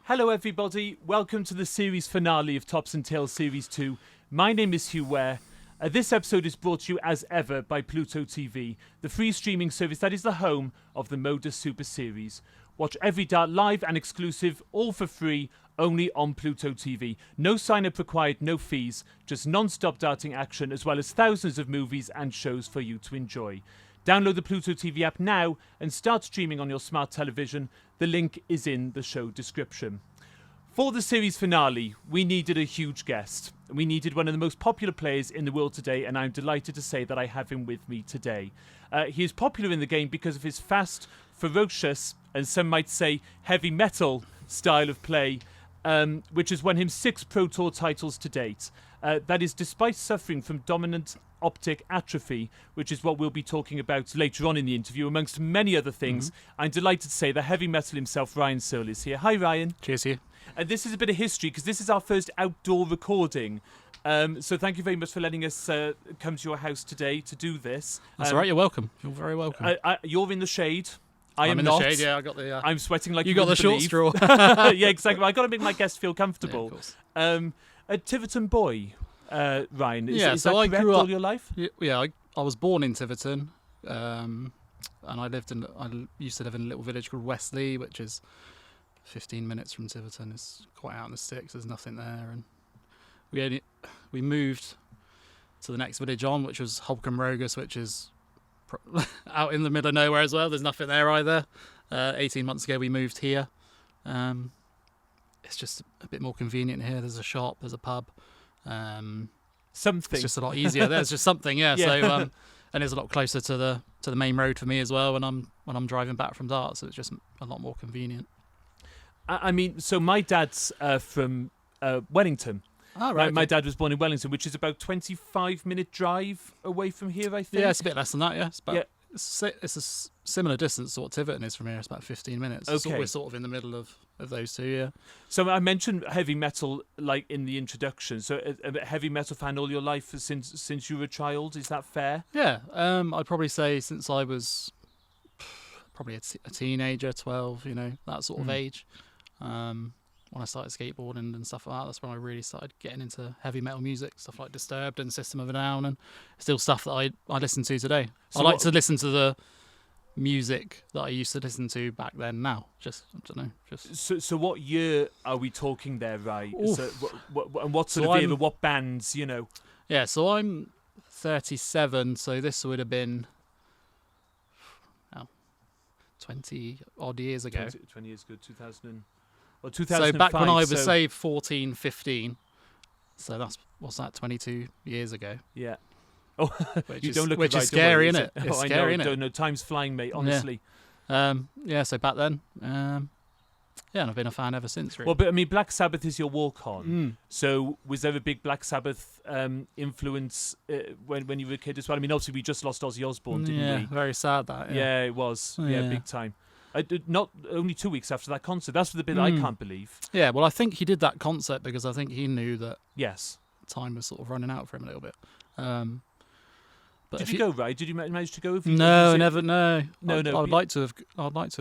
Hello everybody, welcome to the series finale of Tops and Tails Series 2. My name is Huw Ware. This episode is brought to you as ever by Pluto TV, the free streaming service that is the home of the MODUS Super Series. Watch every dart live and exclusive, all for free, only on Pluto TV. No sign-up required, no fees, just non-stop darting action as well as thousands of movies and shows for you to enjoy. Download the Pluto TV app now and start streaming on your smart television. The link is in the show description. For the series finale, we needed a huge guest. We needed one of the most popular players in the world today, and I'm delighted to say that I have him with me today. He is popular in the game because of his fast, ferocious, and some might say heavy metal style of play, which has won him 6 Pro Tour titles to date. That is despite suffering from Dominant Optic Atrophy, which is what we'll be talking about later on in the interview, amongst many other things. I'm delighted to say the heavy metal himself, Ryan Searle, is here. Hi, Ryan. Cheers, Hugh. And this is a bit of history because this is our first outdoor recording. So thank you very much for letting us come to your house today to do this. That's all right. You're welcome. You're very welcome. You're in the shade. I'm in not. the shade. Yeah, I got the. I'm sweating like you got the short believe. straw. Yeah, exactly. I got to make my guests feel comfortable. Yeah, of course. A Tiverton boy, Ryan. Is so that I correct grew up all your life? Yeah, I was born in Tiverton, and I used to live in a little village called Westley, which is 15 minutes from Tiverton. It's quite out in the sticks. There's nothing there, and we moved to the next village on, which was Holcombe Rogus, which is out in the middle of nowhere as well. There's nothing there either. 18 months ago we moved here. It's just a bit more convenient here. There's a shop, there's a pub. Something. It's just a lot easier. There's just something, yeah. Yeah. So and it's a lot closer to the main road for me as well when I'm driving back from Dart. So it's just a lot more convenient. I mean, so my dad's from Wellington. Oh, right. My dad was born in Wellington, which is about 25-minute drive away from here, I think. Yeah, it's a bit less than that, yeah. It's about, Yeah. It's a similar distance to what Tiverton is from here. It's about 15 minutes. Okay. So we're sort of in the middle of those two, yeah. So I mentioned heavy metal like in the introduction. So a heavy metal fan all your life since you were a child. Is that fair? Yeah, I'd probably say since I was probably a teenager, 12, that sort of age. When I started skateboarding and stuff like that, that's when I really started getting into heavy metal music, stuff like Disturbed and System of a Down, and still stuff that I listen to today. So I like to listen to the music that I used to listen to back then now. Just, I don't know. Just. So what year are we talking there, right? So what sort So of era, what bands, Yeah, so I'm 37, so this would have been 20 odd years ago. 20 years ago, 2005. So back when I was, say, 14, 15, so what's that, 22 years ago. Yeah. Oh, which you is, don't look which right, is scary, don't isn't it? worry, It's I scary, know, isn't it? don't know. Time's flying, mate, honestly. Yeah, so back then, and I've been a fan ever since, really. Well, but I mean, Black Sabbath is your walk-on. So was there a big Black Sabbath influence when you were a kid as well? I mean, obviously we just lost Ozzy Osbourne, didn't we? Very sad that. Yeah, it was. Yeah, big time. Not only 2 weeks after that concert. That's the bit that I can't believe. Yeah, well, I think he did that concert because I think he knew that Yes. time was sort of running out for him a little bit. But Did you go, right? Did you manage to go? No, never. No. No. I'd like to have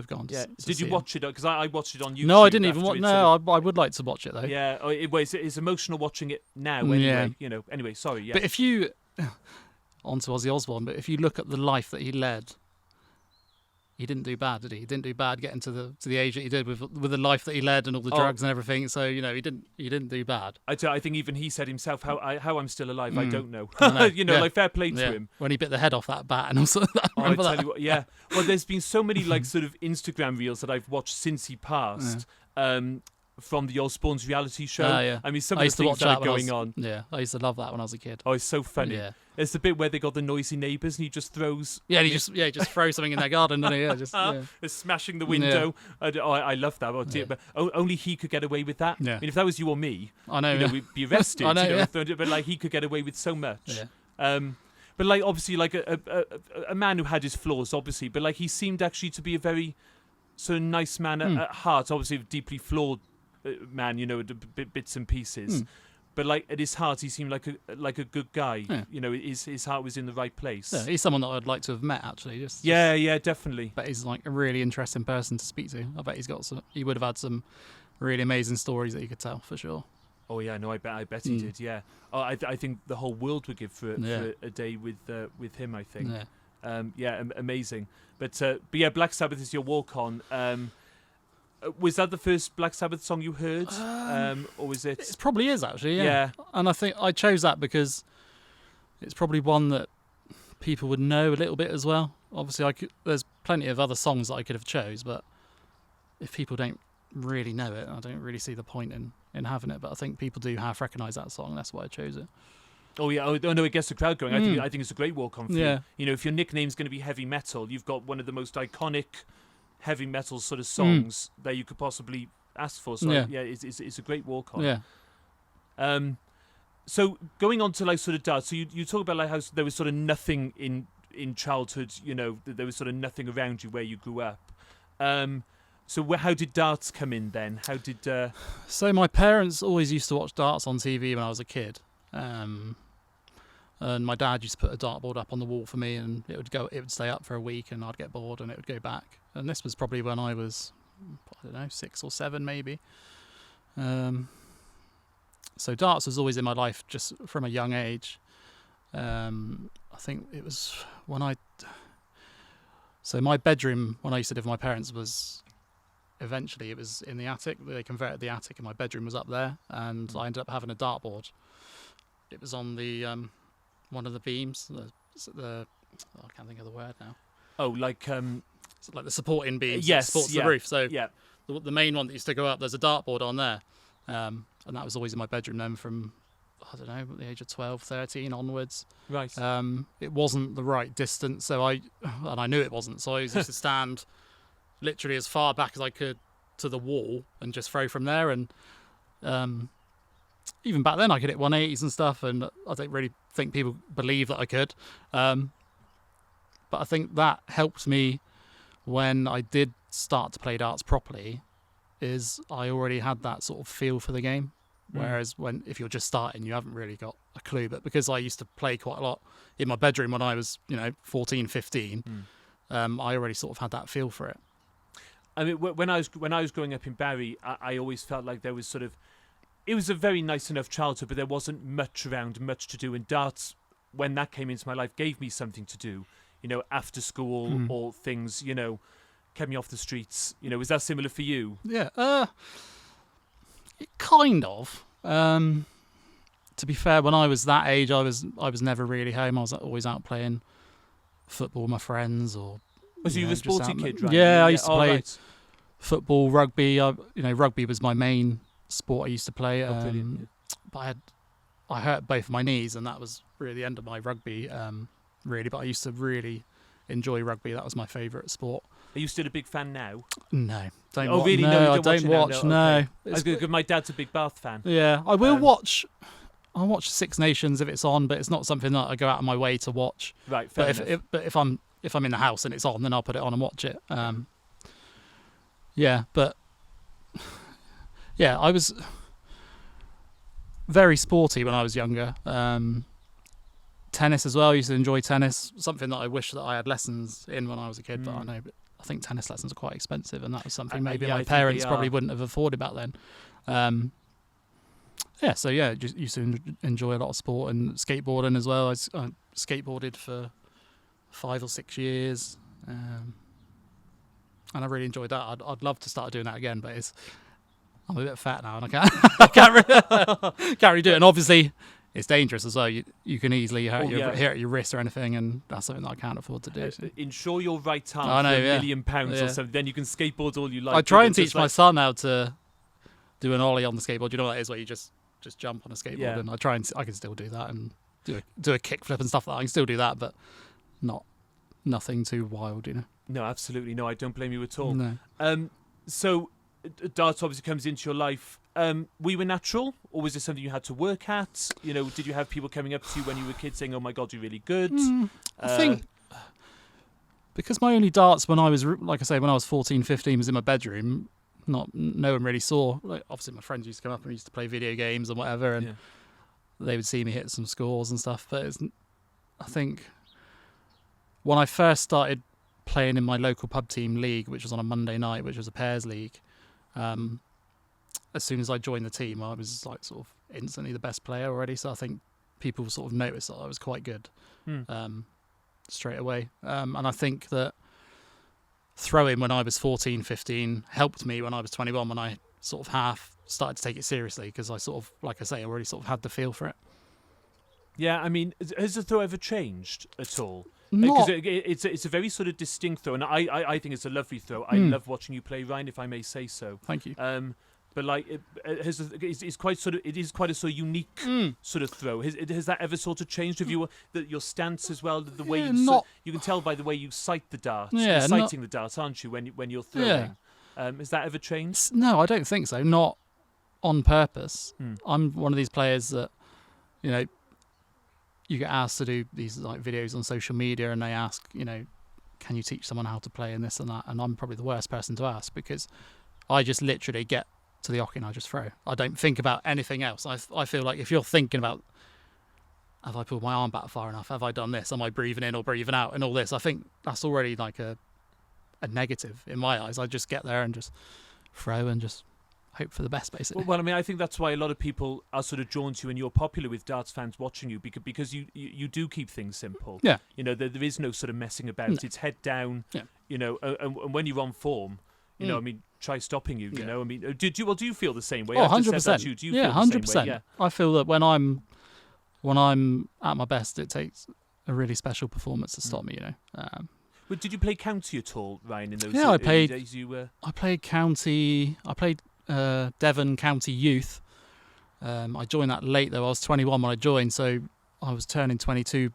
gone. Yeah. To Did you watch it? Because I watched it on YouTube. No, I didn't even after watch. it No, sort of- I would like to watch it though. Yeah. It's emotional watching it now. Yeah. Anyway, Anyway, sorry. Yeah. But if you onto Ozzy Osbourne, but if you look at the life that he led, he didn't do bad, did he? He didn't do bad getting to the age that he did with the life that he led and all the drugs and everything. So he didn't do bad. I think even he said himself, how I'm still alive, I don't know. I know. Like fair play to him. When he bit the head off that bat and also that. I Remember tell that? you what, yeah. Well, there's been so many like sort of Instagram reels that I've watched since he passed. From the Osbourne's reality show. Yeah. I mean, some I of the used to things watch that are that when going on. Yeah, I used to love that when I was a kid. Oh, it's so funny. Yeah. It's the bit where they got the noisy neighbours and he just throws. Yeah, he just throws something in their garden, doesn't he? Yeah, just It's smashing the window. I love that. But only he could get away with that. Yeah. I mean, if that was you or me, I know. we'd be arrested. I know, But like he could get away with so much. Yeah. But like obviously like a man who had his flaws, obviously, but like he seemed actually to be a very sort of nice man at heart. Obviously, a deeply flawed man, bits and pieces. But like at his heart, he seemed like a good guy. Yeah. His heart was in the right place. Yeah, he's someone that I'd like to have met actually. Yeah, definitely. But he's like a really interesting person to speak to. I bet he would have had some really amazing stories that he could tell, for sure. Oh yeah, no, I bet he did. Yeah. Oh, I think the whole world would give for a day with him. I think. Yeah. Amazing. But yeah, Black Sabbath is your walk on. Was that the first Black Sabbath song you heard, or was it? It probably is, actually. Yeah. And I think I chose that because it's probably one that people would know a little bit as well. Obviously, there's plenty of other songs that I could have chose, but if people don't really know it, I don't really see the point in having it. But I think people do half recognise that song. That's why I chose it. Oh yeah. Oh no, it gets the crowd going. I think it's a great walk on for you. You know, if your nickname's going to be heavy metal, you've got one of the most iconic heavy metal sort of songs that you could possibly ask for. So it's a great walk on. Yeah. So going on to like sort of darts. So you talk about like how there was sort of nothing in childhood. You know, there was sort of nothing around you where you grew up. So how did darts come in then? How did? So my parents always used to watch darts on TV when I was a kid. And my dad used to put a dartboard up on the wall for me, and it would stay up for a week, and I'd get bored, and it would go back. And this was probably when I was, I don't know, 6 or 7 maybe. So darts was always in my life just from a young age. I think it was so my bedroom when I used to live with my parents was, eventually it was in the attic. They converted the attic and my bedroom was up there, and I ended up having a dartboard. It was on the one of the beams, I can't think of the word now. Oh, like like the supporting beams, yes, supports the roof. So yeah. The main one that used to go up, there's a dartboard on there, and that was always in my bedroom then from, I don't know, the age of 12, 13 onwards. Right. It wasn't the right distance, and I knew it wasn't, so I used to stand literally as far back as I could to the wall and just throw from there. And even back then I could hit 180s and stuff, and I don't really think people believe that I could. But I think that helped me when I did start to play darts properly, is I already had that sort of feel for the game. Whereas if you're just starting, you haven't really got a clue. But because I used to play quite a lot in my bedroom when I was, 14, 15, I already sort of had that feel for it. I mean, when I was growing up in Barry, I always felt like there was it was a very nice enough childhood, but there wasn't much around, much to do. And darts, when that came into my life, gave me something to do, after school or things, kept me off the streets. Was that similar for you? Yeah, kind of. To be fair, when I was that age, I was never really home. I was always out playing football with my friends, or. So you were a sporty kid, right? Yeah, I used to play football, rugby. Rugby was my main sport I used to play. But I hurt both of my knees, and that was really the end of my rugby. Really, but I used to really enjoy rugby. That was my favourite sport. Are you still a big fan now? No, don't. Oh, really? No, No, I don't watch. No, okay. I was good. My dad's a big Bath fan. Yeah, I will watch. I'll watch Six Nations if it's on, but it's not something that I go out of my way to watch. Right, fair enough. But if I'm in the house and it's on, then I'll put it on and watch it. I was very sporty when I was younger. Tennis as well. I used to enjoy tennis. Something that I wish that I had lessons in when I was a kid, but I think tennis lessons are quite expensive, and that was something maybe my parents probably wouldn't have afforded back then. Just used to enjoy a lot of sport, and skateboarding as well. I skateboarded for 5 or 6 years, and I really enjoyed that. I'd love to start doing that again, but I'm a bit fat now, and I can't really do it. And obviously, it's dangerous as well. You can easily hurt your wrist or anything, and that's something that I can't afford to do. So. Insure your right arm for £1 million or something. Then you can skateboard all you like. I try and teach my son how to do an ollie on the skateboard. You know what that is, where you just jump on a skateboard, and I can still do that, and do a kickflip and stuff like that. I can still do that, but nothing too wild, No, absolutely no. I don't blame you at all. No. So darts obviously comes into your life. Were you a natural, or was it something you had to work at? Did you have people coming up to you when you were a kid saying, "Oh my God, you're really good"? I think because my only darts when I was, like I say, when I was 14, 15 was in my bedroom. No one really saw. Like, obviously, my friends used to come up and we used to play video games and whatever, and they would see me hit some scores and stuff. But I think when I first started playing in my local pub team league, which was on a Monday night, which was a pairs league, as soon as I joined the team, I was like sort of instantly the best player already. So I think people sort of noticed that I was quite good straight away. And I think that throwing when I was 14, 15 helped me when I was 21, when I sort of half started to take it seriously, because I sort of, like I say, already sort of had the feel for it. Yeah, I mean, has the throw ever changed at all? Not- Because it's a very sort of distinct throw, and I think it's a lovely throw. I love watching you play, Ryan, if I may say so. Thank you. But like, it's quite sort of, it is quite a sort of unique sort of throw. Has that ever sort of changed? Have you your stance as well, the way you can tell by the way you sight the dart, sighting the dart, aren't you, when you're throwing? Has that ever changed? No, I don't think so. Not on purpose. I'm one of these players that, you know, you get asked to do these like videos on social media, and they ask, you know, can you teach someone how to play and this and that? And I'm probably the worst person to ask, because I just literally get to the oche and I just throw. I don't think about anything else. I feel like if you're thinking about, have I pulled my arm back far enough? Have I done this? Am I breathing in or breathing out? And all this, I think that's already like a negative in my eyes. I just get there and just throw and just hope for the best, basically. Well, I mean, I think that's why a lot of people are sort of drawn to you, and you're popular with darts fans watching you, because you do keep things simple. Yeah. You know, there is no sort of messing about. No. It's head down. Yeah. You know, and when you're on form, you know, I mean, try stopping you. You know, I mean, do you feel the same way? Oh, 100%. Do you feel 100%. Yeah. I feel that when I'm at my best, it takes a really special performance to stop me. You know. But did you play county at all, Ryan? In those I played. Days I played county. I played Devon County Youth. I joined that late though. I was 21 when I joined, so I was turning 22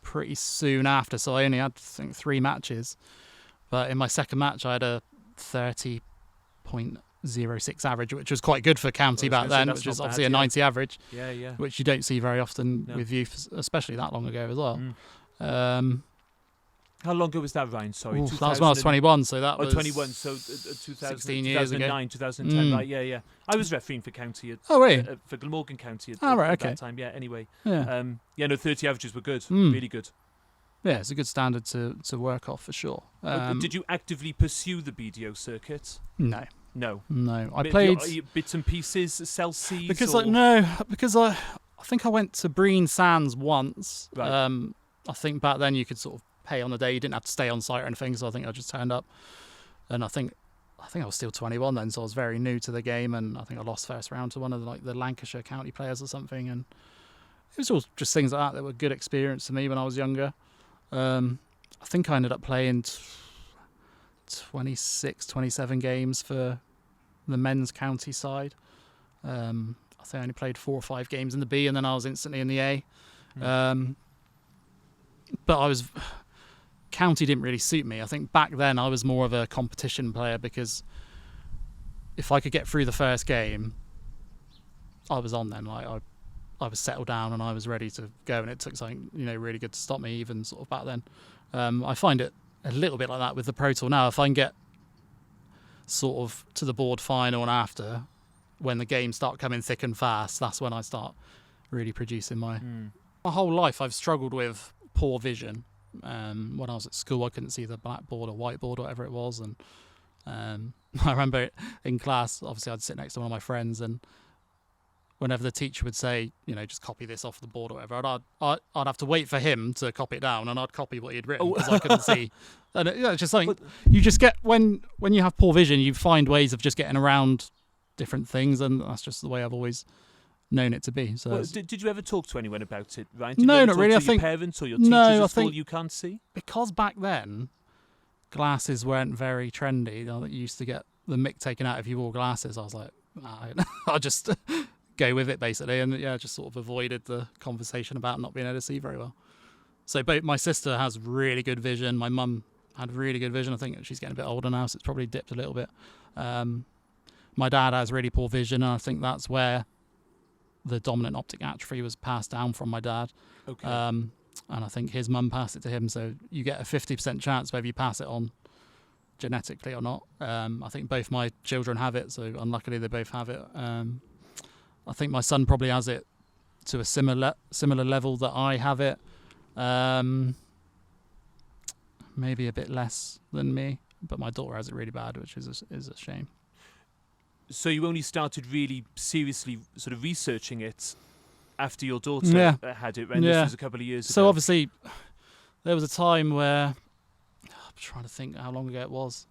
pretty soon after. So I only had, I think, 3 matches. But in my second match, I had a 30.06 average, which was quite good for county back then, which was obviously a 90 average. Yeah. Which you don't see very often with youth, especially that long ago as well. How long ago was that, Ryan? Sorry, that was when I was 21, so that was 21, so 16 years 2009, ago. 2010, right? Yeah. I was refereeing for county for Glamorgan County at that time. Yeah. Anyway. Yeah. 30 averages were good, really good. Yeah, it's a good standard to work off for sure. Did you actively pursue the BDO circuit? No. I played bits and pieces, Celsius. Because I think I went to Breen Sands once. Right. I think back then you could sort of pay on the day. You didn't have to stay on site or anything, so I think I just turned up. And I think I was still 21 then, so I was very new to the game, and I think I lost first round to one of the Lancashire county players or something, and it was all just things like that were good experience to me when I was younger. I think I ended up playing 26, 27 games for the men's county side. I think I only played 4 or 5 games in the B, and then I was instantly in the A. But county didn't really suit me. I think back then I was more of a competition player, because if I could get through the first game, I was on then. Like I was settled down and I was ready to go, and it took something really good to stop me, even sort of back then. I find it a little bit like that with the Pro Tour now. If I can get sort of to the board final and after, when the games start coming thick and fast, that's when I start really producing my whole life. I've struggled with poor vision. When I was at school, I couldn't see the blackboard or whiteboard or whatever it was, and I remember in class, obviously I'd sit next to one of my friends, and whenever the teacher would say, just copy this off the board or whatever, I'd have to wait for him to copy it down, and I'd copy what he'd written because I couldn't see. And it's just something you just get when you have poor vision, you find ways of just getting around different things, and that's just the way I've always known it to be. So did you ever talk to anyone about it, Ryan? No, not really. I think your parents or your teachers at school you can't see? Because back then glasses weren't very trendy. You used to get the mick taken out if you wore glasses. I was like, I'll just go with it basically, and just sort of avoided the conversation about not being able to see very well. So both my sister has really good vision. My mum had really good vision. I think she's getting a bit older now, so it's probably dipped a little bit. My dad has really poor vision, and I think that's where the dominant optic atrophy was passed down from my dad. Okay. And I think his mum passed it to him, so you get a 50% chance whether you pass it on genetically or not. I think both my children have it, so unluckily they both have it. I think my son probably has it to a similar level that I have it. Maybe a bit less than me, but my daughter has it really bad, which is a shame. So you only started really seriously sort of researching it after your daughter had it, and this was a couple of years ago. So obviously, there was a time where I'm trying to think how long ago it was.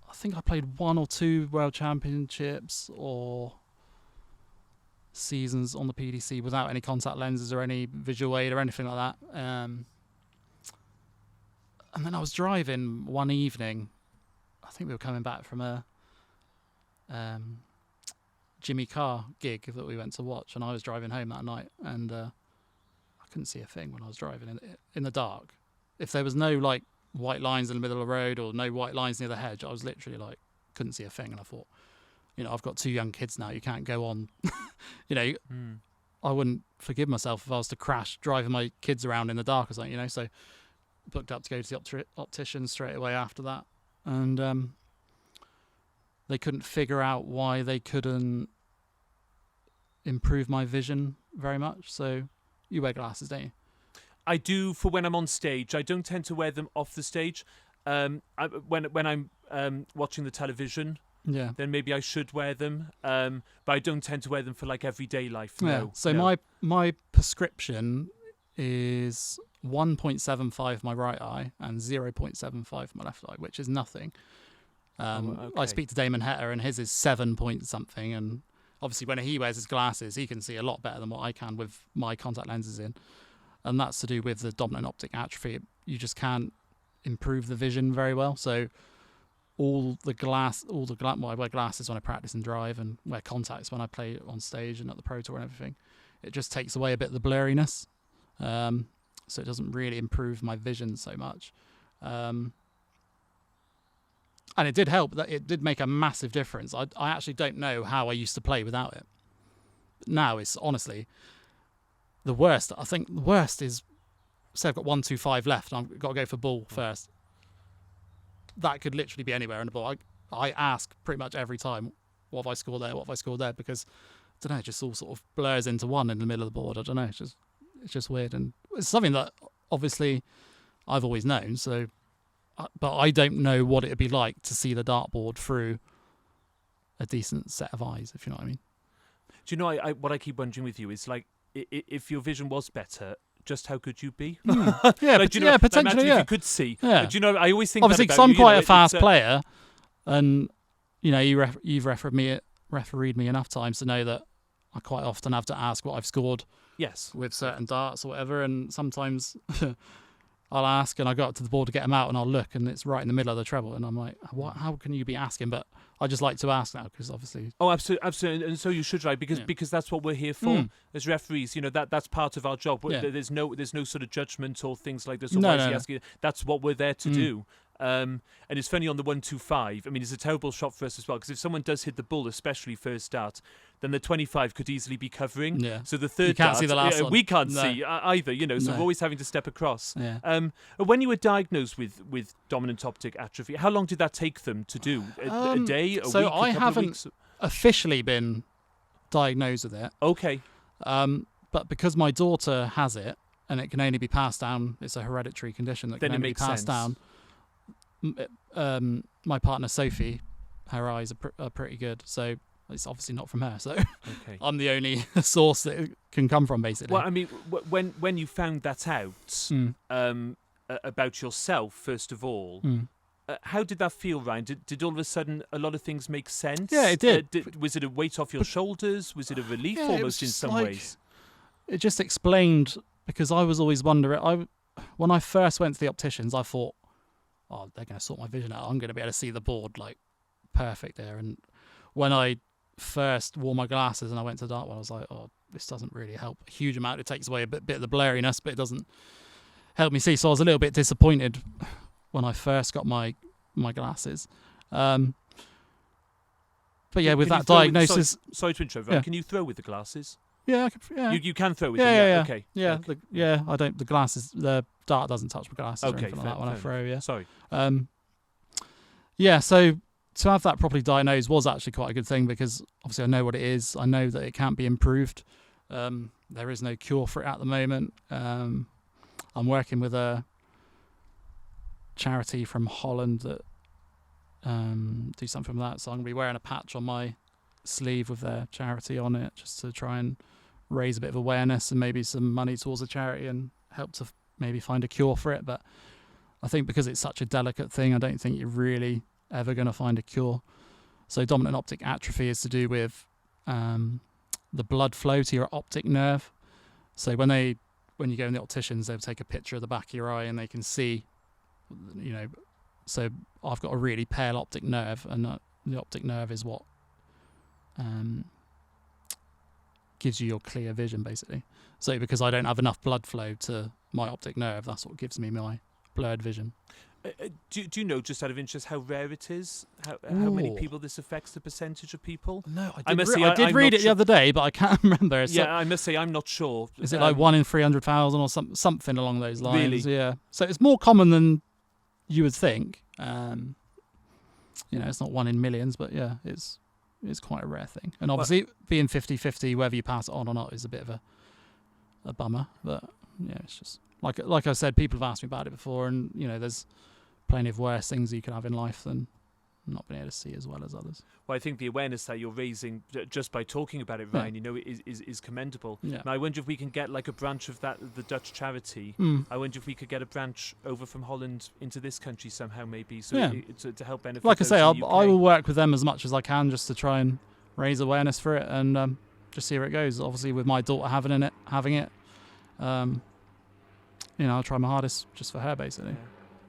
I think I played 1 or 2 World Championships or seasons on the PDC without any contact lenses or any visual aid or anything like that. And then I was driving one evening. I think we were coming back from a Jimmy Carr gig that we went to watch, and I was driving home that night, and I couldn't see a thing when I was driving in the dark. If there was no like white lines in the middle of the road or no white lines near the hedge, I was literally like couldn't see a thing. And I thought, I've got 2 young kids now, you can't go on. I wouldn't forgive myself if I was to crash driving my kids around in the dark or something, so booked up to go to the optician straight away after that, and they couldn't figure out why they couldn't improve my vision very much. So you wear glasses, don't you? I do for when I'm on stage. I don't tend to wear them off the stage. When I'm watching the television, then maybe I should wear them. But I don't tend to wear them for like everyday life. No. So my prescription is 1.75 my right eye and 0.75 my left eye, which is nothing. I speak to Damon Hetta, and his is 7 point something, and obviously when he wears his glasses he can see a lot better than what I can with my contact lenses in, and that's to do with the dominant optic atrophy. You just can't improve the vision very well. So I wear glasses when I practice and drive, and wear contacts when I play on stage and at the Pro Tour and everything. It just takes away a bit of the blurriness, so it doesn't really improve my vision so much. And it did help. That it did make a massive difference. I actually don't know how I used to play without it. Now it's honestly the worst. I think the worst is, say I've got 1, 2, 5 left, and I've got to go for ball first. That could literally be anywhere in the ball. I ask pretty much every time, what have I scored there? What have I scored there? Because I don't know, it just all sort of blurs into one in the middle of the board. I don't know. It's just weird, and it's something that obviously I've always known. So. But I don't know what it'd be like to see the dartboard through a decent set of eyes, if you know what I mean. Do you know, what I keep wondering with you is, like, if your vision was better, just how good you'd be? Potentially, if you could see. Yeah. Do you know, I always think obviously, that because I'm quite a fast it's player, and, you've refereed me enough times to know that I quite often have to ask what I've scored with certain darts or whatever, and sometimes... I'll ask, and I go up to the board to get them out, and I'll look, and it's right in the middle of the treble, and I'm like, "What? How can you be asking?" But I just like to ask now, because obviously. Oh, absolutely, and so you should, right? Because that's what we're here for as referees. That's part of our job. There's no sort of judgment or things like this. No. That's what we're there to do. And it's funny on the 1-2-5. I mean, it's a terrible shot for us as well, because if someone does hit the bull, especially first dart, then the 25 could easily be covering. Yeah. So the third can't dart, see the last one. We can't see either. So we're always having to step across. Yeah. When you were diagnosed with dominant optic atrophy, how long did that take them to do? A day, a week, so I a couple haven't of weeks? officially been diagnosed with it. Okay. But because my daughter has it, and it can only be passed down, it's a hereditary condition that can only be passed down. My partner Sophie, her eyes are pretty good, so it's obviously not from her. So I'm the only source that it can come from, basically. Well, I mean, when you found that out about yourself, first of all, how did that feel, Ryan? Did all of a sudden a lot of things make sense? Yeah, it did. Was it a weight off your shoulders? Was it a relief almost in some ways? It just explained, because I was always wondering. When I first went to the opticians, I thought, oh, they're going to sort my vision out. I'm going to be able to see the board like perfect there. And when I first wore my glasses and I went to dartboard, I was like, oh, this doesn't really help a huge amount. It takes away a bit of the blurriness, but it doesn't help me see. So I was a little bit disappointed when I first got my glasses. But yeah, with that diagnosis... Sorry to interrupt, Ryan. Can you throw with the glasses? Yeah, You can throw with them. Okay. Yeah. I don't. The glasses, the dart doesn't touch my glasses or anything like that when I throw. Yeah. Sorry. So to have that properly diagnosed was actually quite a good thing, because obviously I know what it is. I know that it can't be improved. There is no cure for it at the moment. I'm working with a charity from Holland that do something with that. So I'm going to be wearing a patch on my sleeve with their charity on it, just to try and raise a bit of awareness and maybe some money towards the charity and help to maybe find a cure for it. But I think because it's such a delicate thing, I don't think you're really ever going to find a cure. So dominant optic atrophy is to do with the blood flow to your optic nerve. So when you go in the opticians, they'll take a picture of the back of your eye and they can see, so I've got a really pale optic nerve, and the optic nerve is what gives you your clear vision, basically. So because I don't have enough blood flow to my optic nerve, that's what gives me my blurred vision. Do you know, just out of interest, how rare it is? How many people this affects, the percentage of people? No, I did read it the other day, but I can't remember. I must say I'm not sure. Is it like 1 in 300,000 or something along those lines? Really? Yeah. So it's more common than you would think. It's not 1 in millions, but yeah, it's quite a rare thing. And obviously, being 50-50, whether you pass it on or not, is a bit of a bummer. But yeah, it's just like I said, people have asked me about it before, and there's plenty of worse things you can have in life than not being able to see as well as others. Well, I think the awareness that you're raising just by talking about it, Ryan, is commendable. Yeah. Now, I wonder if we can get like a branch of the Dutch charity. I wonder if we could get a branch over from Holland into this country somehow, maybe, to help benefit. Like I say, I UK. will work with them as much as I can just to try and raise awareness for it and just see where it goes. Obviously, with my daughter having it, I'll try my hardest just for her, basically. Yeah.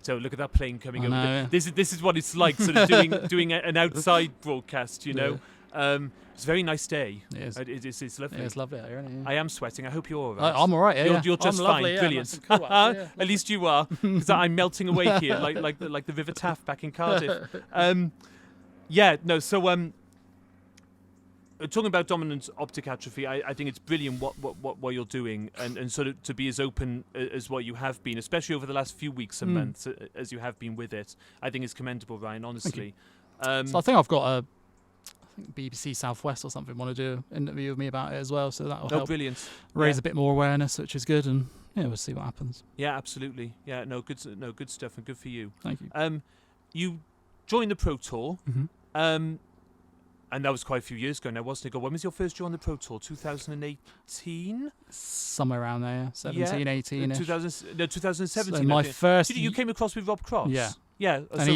So look at that plane coming over. Yeah. This is what it's like, sort of doing an outside broadcast. Yeah. It's a very nice day. It is. It's lovely. Yeah, it's lovely out here, isn't it? I am sweating. I hope you're all right. I'm all right. Yeah, You're just I'm fine. lovely, yeah, Brilliant. nice and cool, actually, yeah. At least you are, because I'm melting away here, like the River Taff back in Cardiff. Talking about dominant optic atrophy, I think it's brilliant what you're doing, and sort of to be as open as what you have been, especially over the last few weeks and months, as you have been with it. I think it's commendable, Ryan, honestly. So I think I've got BBC Southwest or something want to do an interview with me about it as well, so that'll help brilliant. raise a bit more awareness, which is good, and we'll see what happens. Yeah, absolutely. Yeah, good stuff, and good for you. Thank you. You joined the Pro Tour. Mm-hmm. And that was quite a few years ago now, wasn't it? When was your first year on the Pro Tour? 2018? Somewhere around there, 17, 18 2017. So my first... You came across with Rob Cross? Yeah. Yeah. And so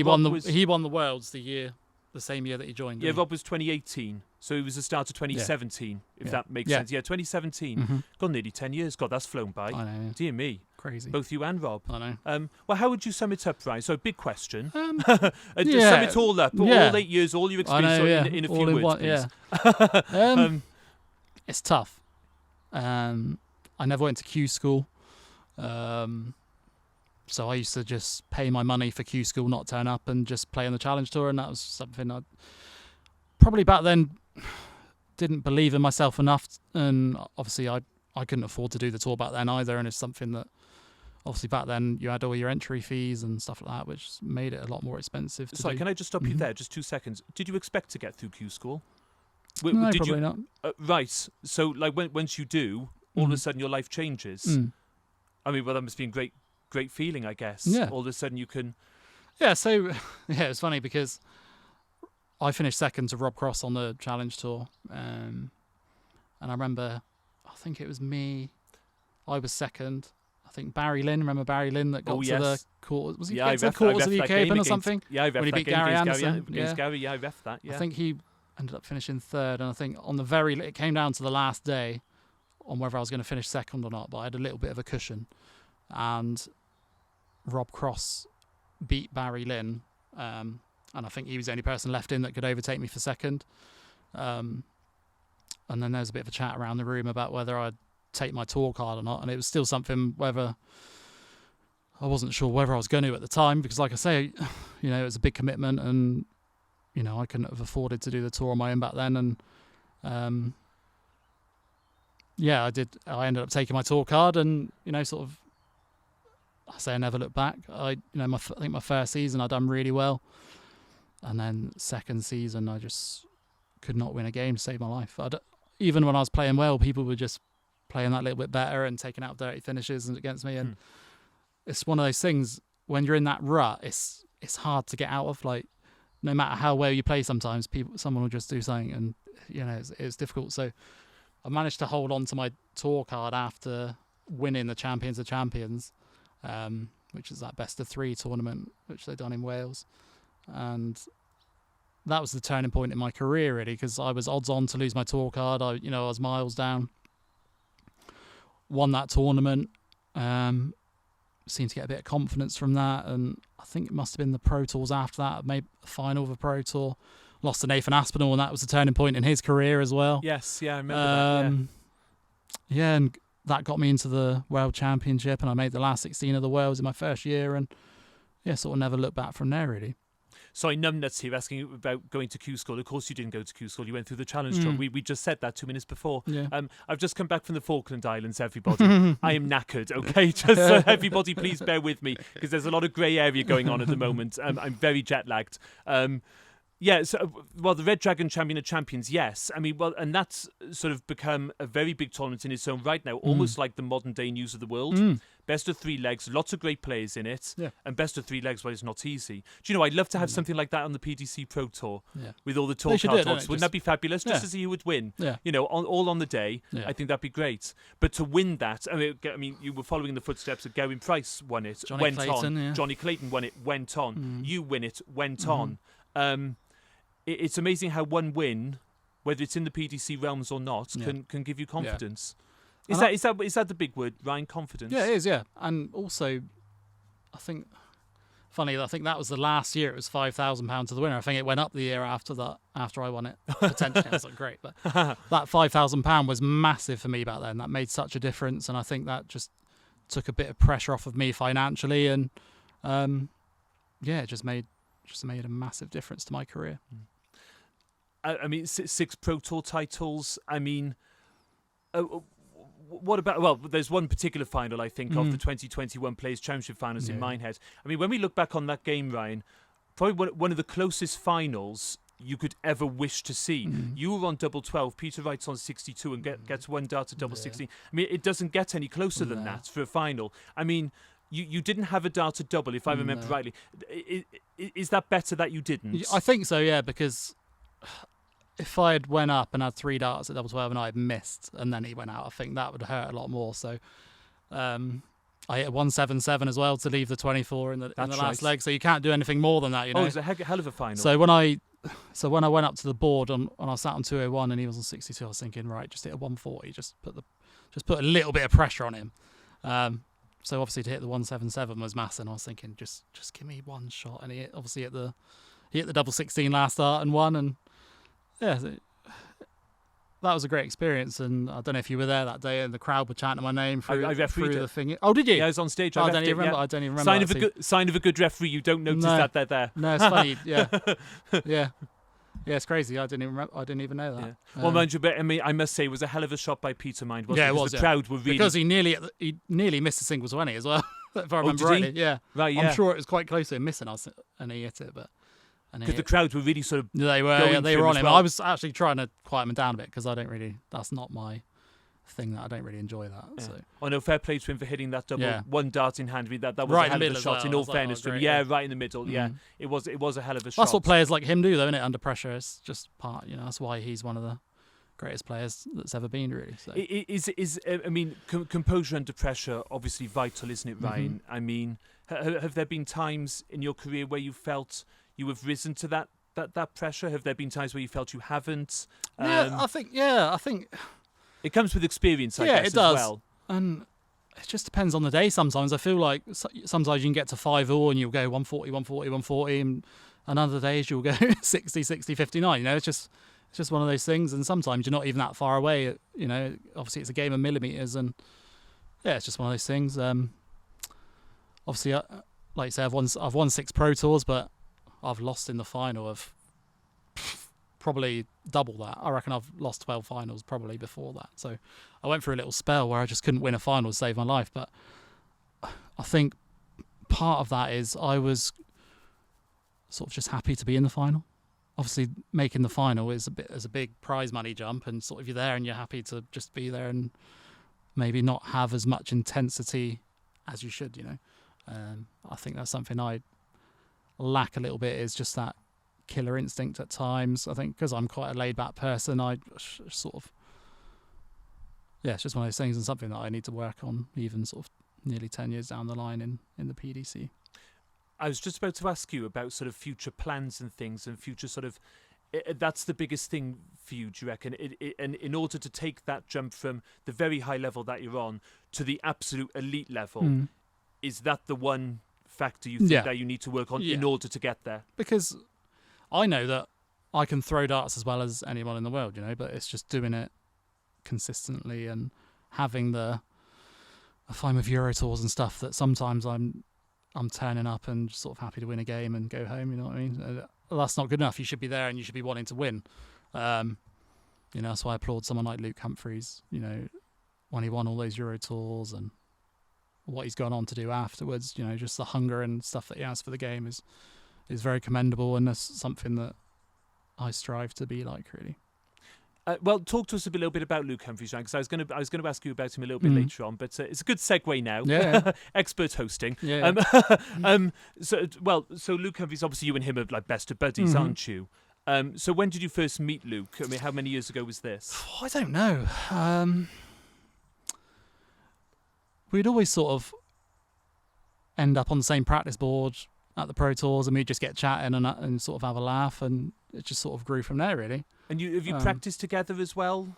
he won the Worlds the same year that he joined. Yeah, Rob was 2018. So it was the start of 2017, if that makes sense. Yeah, 2017. Mm-hmm. God, nearly 10 years. God, that's flown by. I know, yeah. Dear me. Crazy. Both you and Rob. I know. Well, how would you sum it up, Ryan? So, big question. Sum Yeah. it all up. Yeah. All 8 years, all your experience in a few all in words, one, please. Yeah. It's tough. I never went to Q school. So I used to just pay my money for Q school, not turn up, and just play on the Challenge Tour, and that was something I probably back then didn't believe in myself enough, and obviously I couldn't afford to do the tour back then either, and it's something that obviously back then you had all your entry fees and stuff like that, which made it a lot more expensive to Sorry, do. can I just stop you there, just 2 seconds? Did you expect to get through Q school? No, did probably not. Right. So, like, once you do, all of a sudden your life changes. I mean, well, that must be a great feeling, I guess. Yeah. All of a sudden you can... Yeah, so, it was funny because I finished second to Rob Cross on the Challenge Tour. And I remember, I think it was me, I was second. I think Barry Lynn, remember Barry Lynn that got to the quarters? Was he get to the quarters of the UK Open or something? Yeah, I ref when he that beat game Gary against Anderson. Gary, I ref that, yeah. I think he ended up finishing third, and I think on it came down to the last day on whether I was going to finish second or not, but I had a little bit of a cushion. And Rob Cross beat Barry Lynn, and I think he was the only person left in that could overtake me for second. And then there was a bit of a chat around the room about whether I'd take my tour card or not, and it was still something whether I wasn't sure whether I was going to at the time, because like I say, it was a big commitment, and I couldn't have afforded to do the tour on my own back then, and I did. I ended up taking my tour card, and sort of, I say I never looked back. I think my first season I done really well, and then second season I just could not win a game to save my life. Even when I was playing well, people were just playing that little bit better and taking out dirty finishes against me, and it's one of those things when you're in that rut. It's hard to get out of. Like, no matter how well you play, sometimes someone will just do something, and it's difficult. So I managed to hold on to my tour card after winning the Champions of Champions, which is that best of 3 tournament, which they've done in Wales, and that was the turning point in my career, really, because I was odds on to lose my tour card. I was miles down. Won that tournament. Seemed to get a bit of confidence from that, and I think it must have been the Pro Tours after that. Made the final of a Pro Tour. Lost to Nathan Aspinall, and that was the turning point in his career as well. Yes, yeah, I remember that. Yeah, and that got me into the World Championship, and I made the last 16 of the Worlds in my first year, and sort of never looked back from there, really. Sorry, Numbnuts here asking you about going to Q School. Of course you didn't go to Q School. You went through the Challenge Tour. We just said that 2 minutes before. Yeah. I've just come back from the Falkland Islands, everybody. I am knackered, okay? Just everybody please bear with me, because there's a lot of grey area going on at the moment. I'm very jet-lagged. Yeah, so, the Red Dragon Champion of Champions, yes. I mean, and that's sort of become a very big tournament in its own right now, almost like the modern day News of the World. Best of 3 legs, lots of great players in it, and best of 3 legs, it's not easy. Do you know, I'd love to have something like that on the PDC Pro Tour, with all the tour card odds. Wouldn't that be fabulous? Just to see who would win, all on the day. I think that'd be great. But to win that, I mean, you were following the footsteps of Gavin Price won it, went on. Johnny Clayton won it, went on. You win it, went on. It's amazing how one win, whether it's in the PDC realms or not, can give you confidence. Is that the big word, Ryan? Confidence? Yeah, it is. Yeah, and also, I think that was the last year. It was £5,000 to the winner. I think it went up the year after that. After I won it, potentially, I was like, great. But that £5,000 was massive for me back then. That made such a difference, and I think that just took a bit of pressure off of me financially, and it just made a massive difference to my career. I mean, 6 Pro Tour titles. I mean, what about... Well, there's one particular final, I think, of the 2021 Players' Championship finals in my head. I mean, when we look back on that game, Ryan, probably one of the closest finals you could ever wish to see. You were on double 12, Peter Wright's on 62 and gets one dart at double 16. I mean, it doesn't get any closer than that for a final. I mean... You didn't have a dart at double, if I remember rightly. Is that better that you didn't? I think so, yeah, because if I had went up and had 3 darts at double 12 and I had missed and then he went out, I think that would hurt a lot more. So I hit a 177 as well to leave the 24 in the last leg, so you can't do anything more than that, you know. Oh, it's a hell of a final. So when I went up to the board and I sat on 201 and he was on 62, I was thinking, right, just hit a 140, just put a little bit of pressure on him. So obviously to hit the 177 was massive. And I was thinking, just give me one shot. And he obviously hit the double 16 last start and won. And that was a great experience. And I don't know if you were there that day, and the crowd were chanting my name through the thing. Oh, did you? Yeah, I was on stage. I don't even remember. I don't even remember. Sign of a good referee. You don't notice that they're there. No, it's funny. Yeah, yeah. Yeah, it's crazy. I didn't even know that. Yeah. Well, mind you, but I mean, I must say, it was a hell of a shot by Peter Mind. Wasn't it? It was. The crowd were really, because he nearly missed a single 20 as well. If I remember rightly. Yeah. Right. Yeah. I'm sure it was quite close to him missing us, and he hit it. But because the crowd were really sort of they were on him. Well. I was actually trying to quiet him down a bit because that's not my thing. That I don't really enjoy that. Yeah. So. Oh no, fair play to him for hitting that double, one dart in hand. I mean, that was a hell of a shot. In all fairness to him, right in the middle. Yeah, it was a hell of a shot. That's what players like him do, though, isn't it? Under pressure, it's just part. That's why he's one of the greatest players that's ever been, really. So. I mean, composure under pressure, obviously vital, isn't it, Ryan? I mean, have there been times in your career where you felt you have risen to that pressure? Have there been times where you felt you haven't? I think. It comes with experience, I guess, it does. as well. And it just depends on the day sometimes. I feel like sometimes you can get to 5-0 and you'll go 140, 140, 140, and other days you'll go 60, 60, 59. It's just one of those things. And sometimes you're not even that far away. Obviously it's a game of millimetres, and it's just one of those things. Obviously, like you say, I've won 6 Pro Tours, but I've lost in the final of probably double that. I reckon I've lost 12 finals probably before that. So I went through a little spell where I just couldn't win a final to save my life. But I think part of that is I was sort of just happy to be in the final. Obviously, making the final is a big prize money jump, and sort of you're there and you're happy to just be there and maybe not have as much intensity as you should. I think that's something I lack a little bit, is just that killer instinct at times. I think because I'm quite a laid back person, I sort of, it's just one of those things, and something that I need to work on even sort of nearly 10 years down the line in the PDC. I was just about to ask you about sort of future plans and things, and future sort of, that's the biggest thing for you, do you reckon? And in order to take that jump from the very high level that you're on to the absolute elite level, is that the one factor you think that you need to work on in order to get there? Because I know that I can throw darts as well as anyone in the world, but it's just doing it consistently and having I find with Euro tours and stuff that sometimes I'm turning up and just sort of happy to win a game and go home, you know what I mean? That's not good enough. You should be there and you should be wanting to win. That's why I applaud someone like Luke Humphreys, when he won all those Euro tours and what he's gone on to do afterwards, just the hunger and stuff that he has for the game is very commendable, and that's something that I strive to be like, really. Well, talk to us a little bit about Luke Humphreys, because I was going to ask you about him a little bit later on, but it's a good segue now. Yeah. Expert hosting. Yeah. So Luke Humphreys, obviously you and him are like best of buddies, aren't you? So when did you first meet Luke? I mean, how many years ago was this? I don't know. We'd always sort of end up on the same practice board at the Pro Tours, and we'd just get chatting and sort of have a laugh, and it just sort of grew from there, really. And have you practiced together as well?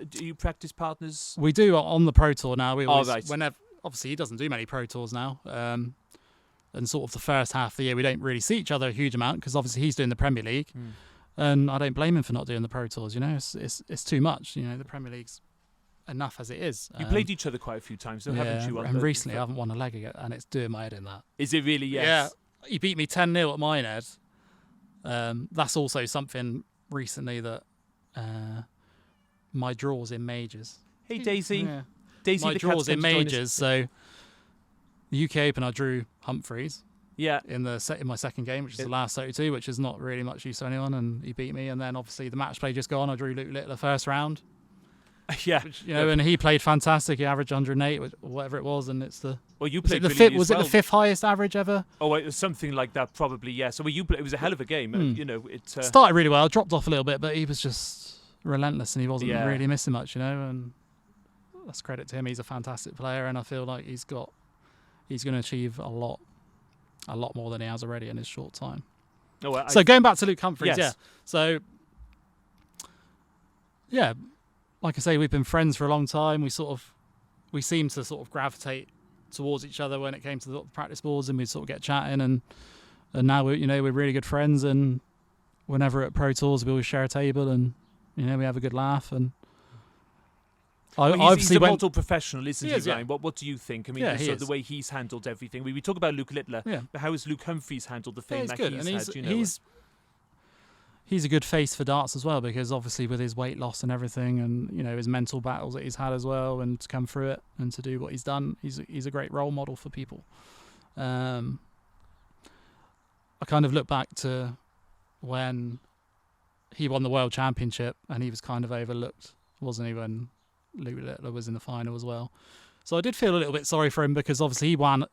Do you practice partners? We do on the Pro Tour now. We always, right. whenever, obviously he doesn't do many Pro Tours now, and sort of the first half of the year we don't really see each other a huge amount because obviously he's doing the Premier League, and I don't blame him for not doing the Pro Tours. It's too much. The Premier League's enough as it is. You played each other quite a few times, though, haven't you? And recently I haven't won a leg again, and it's doing my head in that. Is it really? Yes. Yeah, he beat me 10-0 at Minehead. That's also something recently that my draws in majors. Hey, Daisy. Yeah. Daisy, my draws in majors. So the UK Open, I drew Humphreys. Yeah. In my second game, which is the last 32, which is not really much use to anyone, and he beat me. And then obviously the match play just gone. I drew Luke Littler first round. Yeah. Which, and he played fantastic. He averaged 108, or whatever it was, and it's the. Well, you played. Was it the fifth highest average ever? Oh, it was something like that, probably. Yeah. So it was a hell of a game. It started really well. Dropped off a little bit, but he was just relentless, and he wasn't really missing much, and that's credit to him. He's a fantastic player, and I feel like he's going to achieve a lot more than he has already in his short time. So going back to Luke Humphreys, yes. So like I say, we've been friends for a long time. We seem to sort of gravitate towards each other when it came to the practice boards, and we'd sort of get chatting, and now we're really good friends, and whenever at Pro Tours we always share a table, and we have a good laugh. And he's a model professional, isn't he, Ryan? What do you think? I mean, the way he's handled everything. We talk about Luke Littler, but how has Luke Humphreys handled the fame that he's had? He's a good face for darts as well, because obviously with his weight loss and everything, and his mental battles that he's had as well, and to come through it and to do what he's done, he's a great role model for people. I kind of look back to when he won the World Championship, and he was kind of overlooked, wasn't he, when Luke Littler was in the final as well. So I did feel a little bit sorry for him, because obviously he won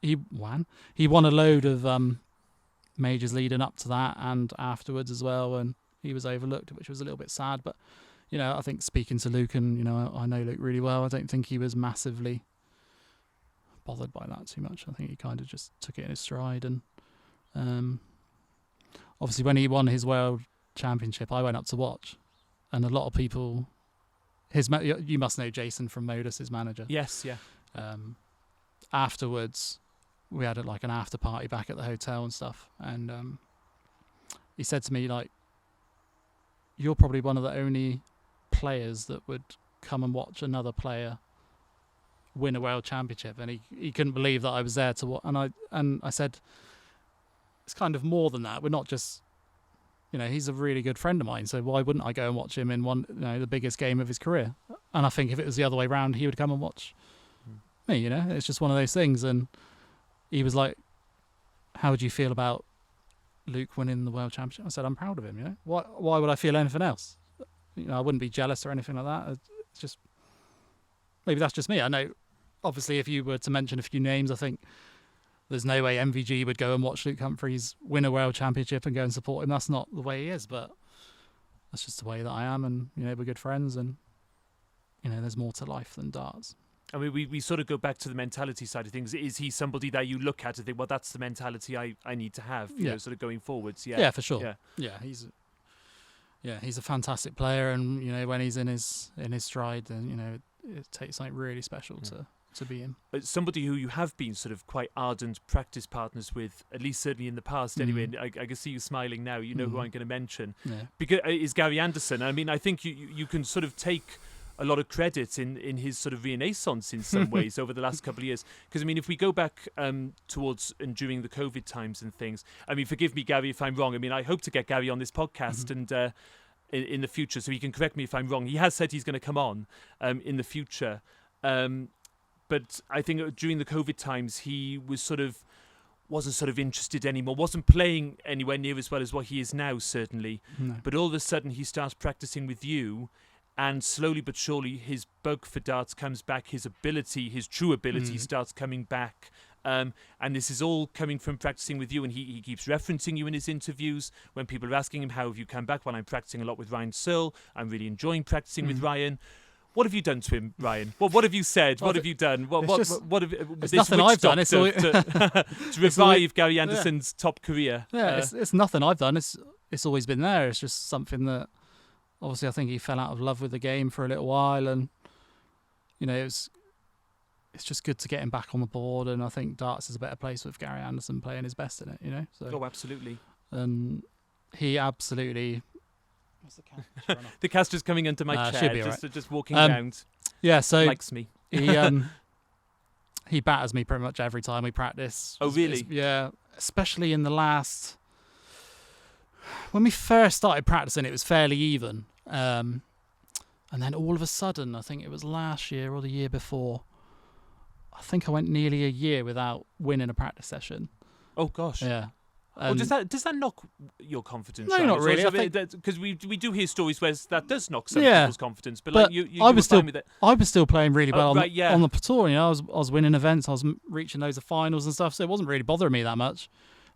a load of majors leading up to that and afterwards as well, and he was overlooked, which was a little bit sad. But I think speaking to Luke, and I know Luke really well, I don't think he was massively bothered by that too much. I think he kind of just took it in his stride. And obviously when he won his World Championship, I went up to watch, and a lot of people, you must know Jason from MODUS, his manager. Yes, yeah. Afterwards we had an after party back at the hotel and stuff, and he said to me, like, you're probably one of the only players that would come and watch another player win a World Championship, and he couldn't believe that I was there to watch. And I said, it's kind of more than that. We're not just, he's a really good friend of mine, so why wouldn't I go and watch him in the biggest game of his career? And I think if it was the other way around, he would come and watch me. It's just one of those things. And he was like, how would you feel about Luke winning the World Championship? I said, I'm proud of him. Why would I feel anything else? I wouldn't be jealous or anything like that. It's just, maybe that's just me. I know, obviously, if you were to mention a few names, I think there's no way MVG would go and watch Luke Humphreys win a world championship and go and support him. That's not the way he is, but that's just the way that I am, and we're good friends, and there's more to life than darts. I mean, we sort of go back to the mentality side of things. Is he somebody that you look at and think, well, that's the mentality I need to have, sort of going forwards? Yeah, for sure. Yeah, he's a fantastic player, and when he's in his stride, then it takes something really special to be him. Somebody who you have been sort of quite ardent practice partners with, at least certainly in the past. Anyway, and I can see you smiling now. You know who I'm going to mention, because is Gary Anderson. I mean, I think you can sort of take a lot of credit in his sort of renaissance in some ways over the last couple of years. Because, I mean, if we go back towards and during the COVID times and things, I mean, forgive me, Gary, if I'm wrong. I mean, I hope to get Gary on this podcast and in the future, so he can correct me if I'm wrong. He has said he's going to come on in the future. But I think during the COVID times, he wasn't sort of interested anymore, wasn't playing anywhere near as well as what he is now, certainly. No. But all of a sudden, he starts practicing with you, and slowly but surely, his bug for darts comes back, his true ability starts coming back. And this is all coming from practicing with you, and he keeps referencing you in his interviews when people are asking him, how have you come back? Well, I'm practicing a lot with Ryan Searle. I'm really enjoying practicing with Ryan. What have you done to him, Ryan? What have you said? What have you done? What have it's nothing I've done. It's all, to revive Gary Anderson's top career. Yeah, it's nothing I've done. It's always been there. It's just something that obviously I think he fell out of love with the game for a little while, and it's just good to get him back on the board. And I think darts is a better place with Gary Anderson playing his best in it. So absolutely. And he absolutely. What's the cat? The cat's just coming into my chair, just walking around. Yeah, so likes me. He batters me pretty much every time we practice. Oh, really? Yeah, especially in the last. When we first started practicing, it was fairly even, and then all of a sudden, I think it was last year or the year before, I think I went nearly a year without winning a practice session. Oh gosh. Yeah. Well, does that knock your confidence? No, not really. Because we do hear stories where that does knock some people's confidence. But like you I was still playing really well on the tour. I was winning events. I was reaching loads of finals and stuff. So it wasn't really bothering me that much.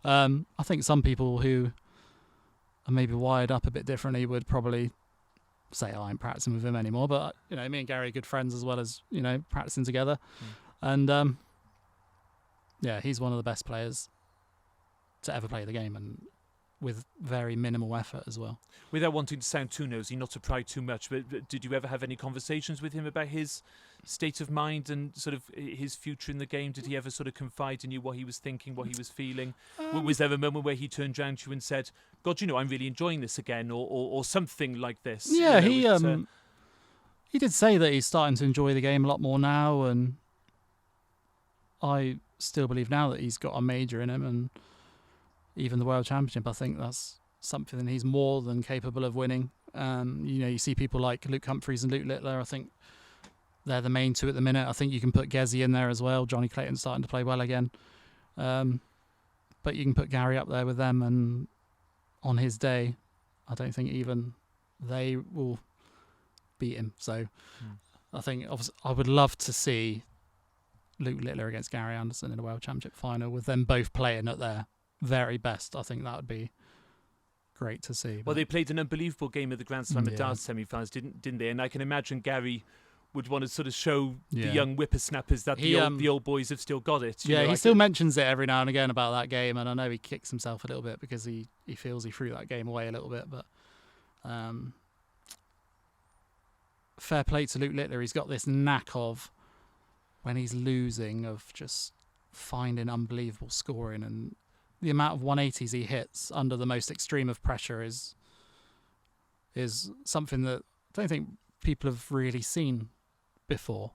I think some people who are maybe wired up a bit differently would probably say, "Oh, I'm practicing with him anymore." But me and Gary are good friends as well as practicing together. And he's one of the best players to ever play the game, and with very minimal effort as well. Without wanting to sound too nosy, not to pry too much, but did you ever have any conversations with him about his state of mind and sort of his future in the game? Did he ever sort of confide in you what he was thinking, what he was feeling? Was there a moment where he turned around to you and said, God, I'm really enjoying this again, or something like this? Yeah, he did say that he's starting to enjoy the game a lot more now, and I still believe now that he's got a major in him, and even the World Championship, I think that's something that he's more than capable of winning. You see people like Luke Humphreys and Luke Littler. I think they're the main two at the minute. I think you can put Gezi in there as well. Johnny Clayton's starting to play well again. But you can put Gary up there with them, and on his day, I don't think even they will beat him. So I think obviously I would love to see Luke Littler against Gary Anderson in a World Championship final with them both playing at their very best. I think that would be great to see. Well, they played an unbelievable game of the Grand Slam at darts semi-finals, didn't they? And I can imagine Gary would want to sort of show the young whippersnappers that the old boys have still got it. He still mentions it every now and again about that game, and I know he kicks himself a little bit because he feels he threw that game away a little bit. But fair play to Luke Littler. He's got this knack of, when he's losing, of just finding unbelievable scoring, and the amount of 180s he hits under the most extreme of pressure is something that I don't think people have really seen before.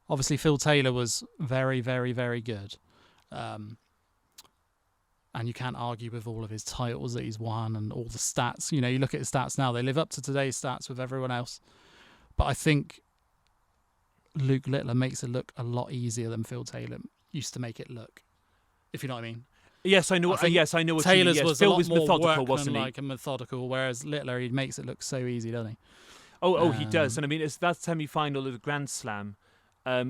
Obviously, Phil Taylor was very, very, very good. And you can't argue with all of his titles that he's won and all the stats. You look at his stats now, they live up to today's stats with everyone else. But I think Luke Littler makes it look a lot easier than Phil Taylor used to make it look, if you know what I mean. Yes, I know. Yes, I know what Taylor's you mean. Yes, was Phil a lot was more methodical, wasn't he? Like a methodical, whereas Littler, he makes it look so easy, doesn't he? Oh, he does. And I mean, it's that semi-final of the Grand Slam.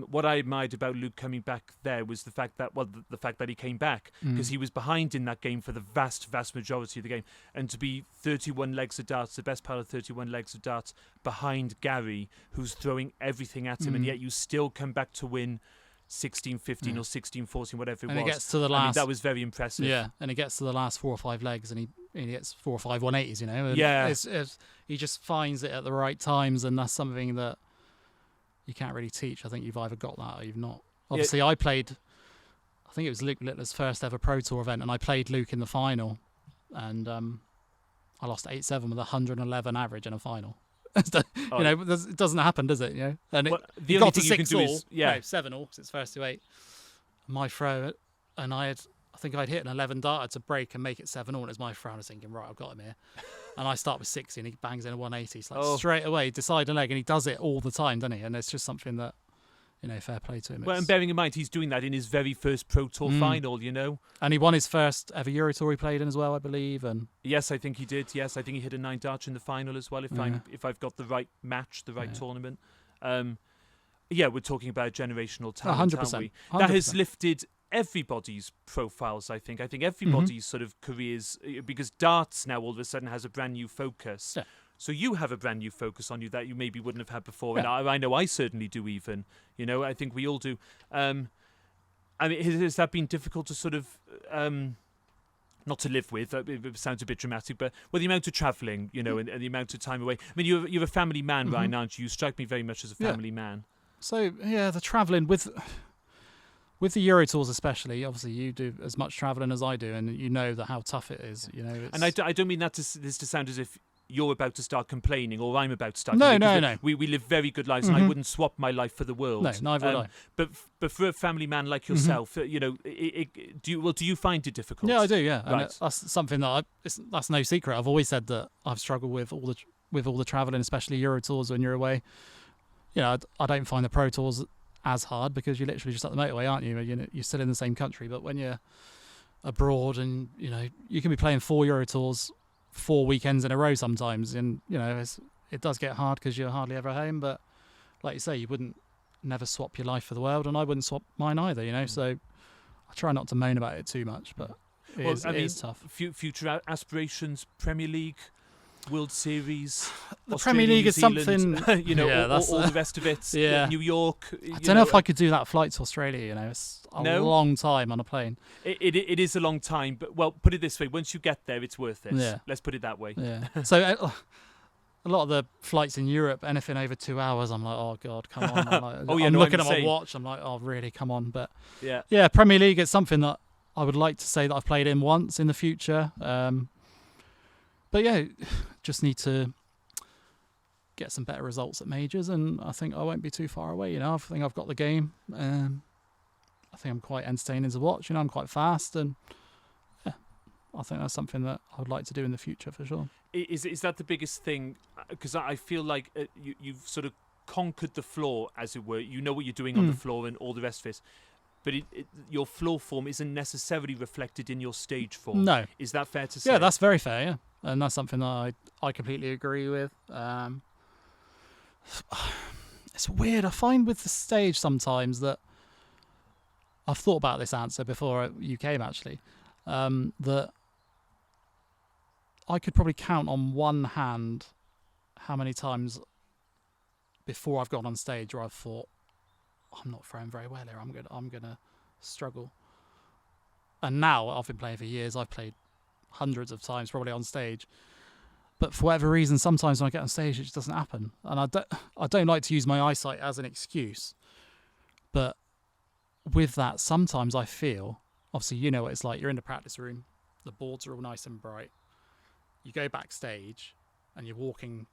What I admired about Luke coming back there was the fact that, the fact that he came back, because he was behind in that game for the vast majority of the game, and to be 31 legs of darts, the best part of 31 legs of darts, behind Gary, who's throwing everything at him, and yet you still come back to win 16-15 or 16-14, whatever it was. And it gets to the last. I mean, that was very impressive. Yeah, and it gets to the last 4 or 5 legs, and he gets 4 or 5 180s. You know. And yeah. He just finds it at the right times, and that's something that you can't really teach. I think you've either got that or you've not. Obviously, I think it was Luke Littler's first ever Pro Tour event, and I played Luke in the final, and I lost 8-7 with 111 average in a final. You know, it doesn't happen, does it? You know, and the only thing you can do is 7-all because it's first to 8. My throw, and I think I'd hit an 11 darter to break and make it 7-all, and it's my throw. I was thinking, right, I've got him here, and I start with 60, and he bangs in a 180. It's like straight away, decide a leg, and he does it all the time, doesn't he? And it's just something that, you know, fair play to him. Well, and bearing in mind he's doing that in his very first Pro Tour final, you know. And he won his first ever Euro Tour he played in as well, I believe. And yes, I think he did. Yes, I think he hit a 9 darts in the final as well. If I've got the right match, the right tournament. We're talking about generational talent, 100%, aren't we? That has lifted everybody's profiles, I think. I think everybody's sort of careers, because darts now all of a sudden has a brand new focus. Yeah. So you have a brand new focus on you that you maybe wouldn't have had before. Yeah. And I know I certainly do even. You know, I think we all do. I mean, has that been difficult to sort of, not to live with, it sounds a bit dramatic, but the amount of travelling, you know, and the amount of time away. I mean, you're a family man, Ryan, aren't you? You strike me very much as a family man. So, yeah, the travelling with the Euro Tours especially, obviously you do as much travelling as I do, and you know how tough it is. You know, and I don't mean that to sound as if you're about to start complaining or I'm about to start complaining. No. We live very good lives, and I wouldn't swap my life for the world. No, neither would I. But for a family man like yourself, you know, do you find it difficult? Yeah, I do. Yeah, right. And that's something that that's no secret. I've always said that I've struggled with all the travelling, especially Euro Tours when you're away. You know, I don't find the Pro Tours as hard because you're literally just at the motorway, aren't you? You're still in the same country, but when you're abroad and, you know, you can be playing 4 Euro Tours 4 weekends in a row sometimes, and, you know, it does get hard because you're hardly ever home, but like you say, you wouldn't never swap your life for the world, and I wouldn't swap mine either, you know, so I try not to moan about it too much, but it is tough. Future aspirations, Premier League, World Series, the Australia, Premier League New is Zealand, something, you know, all the rest of it. Yeah. New York. I don't know if I could do that flight to Australia. You know, it's a long time on a plane. It is a long time, but well, put it this way: once you get there, it's worth it. Yeah. Let's put it that way. Yeah. So a lot of the flights in Europe, anything over 2 hours, I'm like, oh god, come on. I'm like, I'm looking at my watch. I'm like, oh really, come on. But yeah, Premier League is something that I would like to say that I've played in once in the future. But yeah, just need to get some better results at majors, and I think I won't be too far away. You know, I think I've got the game. I think I'm quite entertaining to watch. You know, I'm quite fast, and yeah, I think that's something that I would like to do in the future for sure. Is that the biggest thing? Because I feel like you've sort of conquered the floor, as it were. You know what you're doing on the floor and all the rest of it. But your floor form isn't necessarily reflected in your stage form. No. Is that fair to say? Yeah, that's very fair, yeah. And that's something that I completely agree with. It's weird. I find with the stage sometimes that I've thought about this answer before you came, actually, that I could probably count on one hand how many times before I've gone on stage where I've thought, I'm not throwing very well here. I'm gonna struggle. And now I've been playing for years. I've played hundreds of times, probably on stage. But for whatever reason, sometimes when I get on stage, it just doesn't happen. And I don't like to use my eyesight as an excuse. But with that, sometimes I feel, obviously, you know what it's like. You're in the practice room. The boards are all nice and bright. You go backstage and you're walking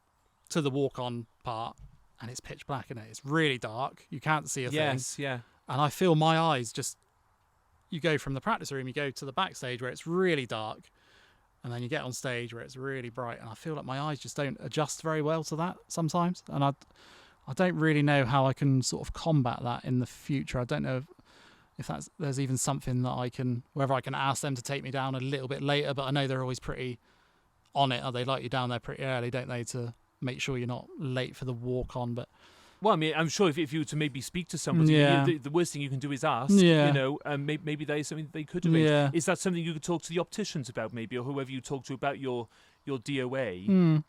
to the walk-on part, and it's pitch black, isn't it? It's really dark. You can't see a thing. Yes, yeah. And I feel my eyes just... You go from the practice room, you go to the backstage where it's really dark, and then you get on stage where it's really bright, and I feel like my eyes just don't adjust very well to that sometimes. And I don't really know how I can sort of combat that in the future. I don't know if there's even something that whether I can ask them to take me down a little bit later, but I know they're always pretty on it. They like you down there pretty early, don't they, to make sure you're not late for the walk on. But Well, I mean, I'm sure if you were to maybe speak to somebody, Yeah. the worst thing you can do is ask. Yeah. You know, maybe that is something they could arrange. Yeah. Is that something you could talk to the opticians about, maybe, or whoever you talk to about your DOA? Mm.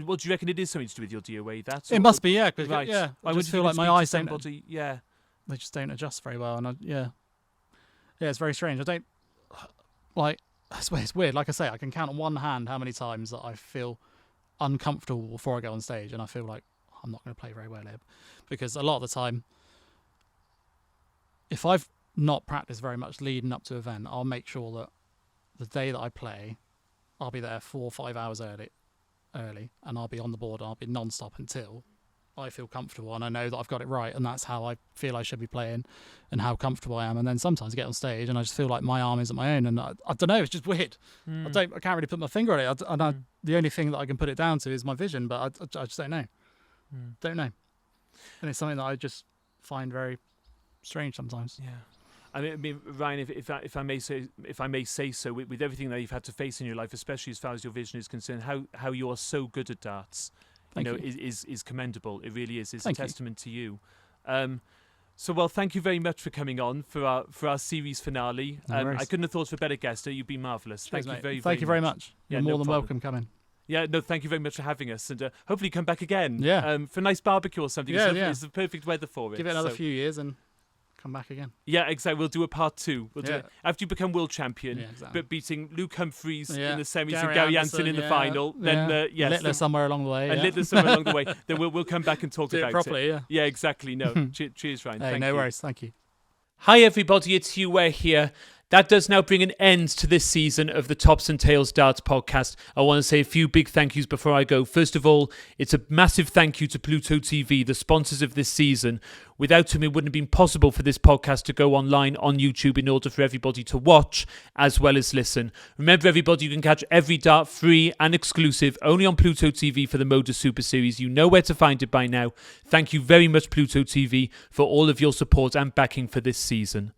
What do you reckon it is something to do with your DOA? It must be, yeah. 'Cause, Right. yeah. Or I would just if feel you like could my speak to eyes don't. somebody, yeah. They just don't adjust very well, and yeah, it's very strange. I don't like. It's weird. Like I say, I can count on one hand how many times that I feel uncomfortable before I go on stage, and I feel like I'm not going to play very well here, because a lot of the time, if I've not practiced very much leading up to an event, I'll make sure that the day that I play, I'll be there 4 or 5 hours early, and I'll be on the board, and I'll be non-stop until I feel comfortable and I know that I've got it right, and that's how I feel I should be playing and how comfortable I am. And then sometimes I get on stage and I just feel like my arm isn't my own, and I don't know, it's just weird. I can't really put my finger on it. The only thing that I can put it down to is my vision, but I just don't know. Don't know. And it's something that I just find very strange sometimes. Yeah. I mean, Ryan, if I may say so, with everything that you've had to face in your life, especially as far as your vision is concerned, how you are so good at darts, is commendable. It really is. It's a testament to you. Well, thank you very much for coming on for our series finale. I couldn't have thought of a better guest. You've been marvellous. Cheers, Thank mate. you Thank you very much. You're more than welcome coming. Yeah, no, thank you very much for having us, and hopefully come back again. Yeah. For a nice barbecue or something. It's the perfect weather for it. Give it another few years and come back again. Yeah, exactly. We'll do a part 2. We'll do it after you become world champion, exactly. but beating Luke Humphreys in the semis Gary and Gary Anderson Anderson in the final. Then Littler somewhere along the way. And Littler somewhere along the way. Then we'll come back and talk do about it properly. it. Yeah, exactly. No, cheers, Ryan. Hey, Thank no you. worries. Thank you. Hi everybody, it's Huw Ware here. That does now bring an end to this season of the Tops and Tails Darts podcast. I want to say a few big thank yous before I go. First of all, it's a massive thank you to Pluto TV, the sponsors of this season. Without whom it wouldn't have been possible for this podcast to go online on YouTube in order for everybody to watch as well as listen. Remember everybody, you can catch every dart free and exclusive only on Pluto TV for the MODUS Super Series. You know where to find it by now. Thank you very much Pluto TV for all of your support and backing for this season.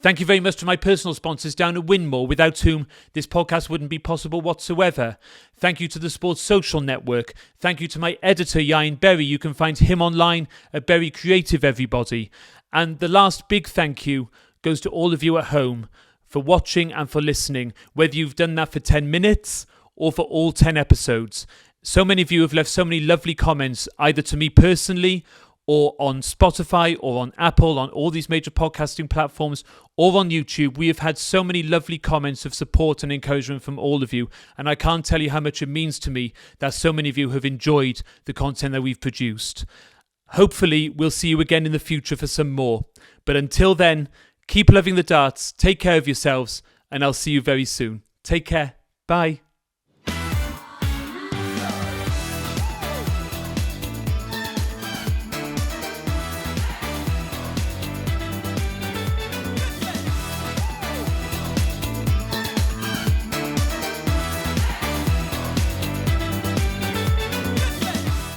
Thank you very much to my personal sponsors down at Winmore, without whom this podcast wouldn't be possible whatsoever. Thank you to the Sports Social Network. Thank you to my editor, Ian Berry. You can find him online at Berry Creative, everybody. And the last big thank you goes to all of you at home for watching and for listening, whether you've done that for 10 minutes or for all 10 episodes. So many of you have left so many lovely comments, either to me personally or on Spotify, or on Apple, on all these major podcasting platforms, or on YouTube. We have had so many lovely comments of support and encouragement from all of you, and I can't tell you how much it means to me that so many of you have enjoyed the content that we've produced. Hopefully, we'll see you again in the future for some more. But until then, keep loving the darts, take care of yourselves, and I'll see you very soon. Take care. Bye.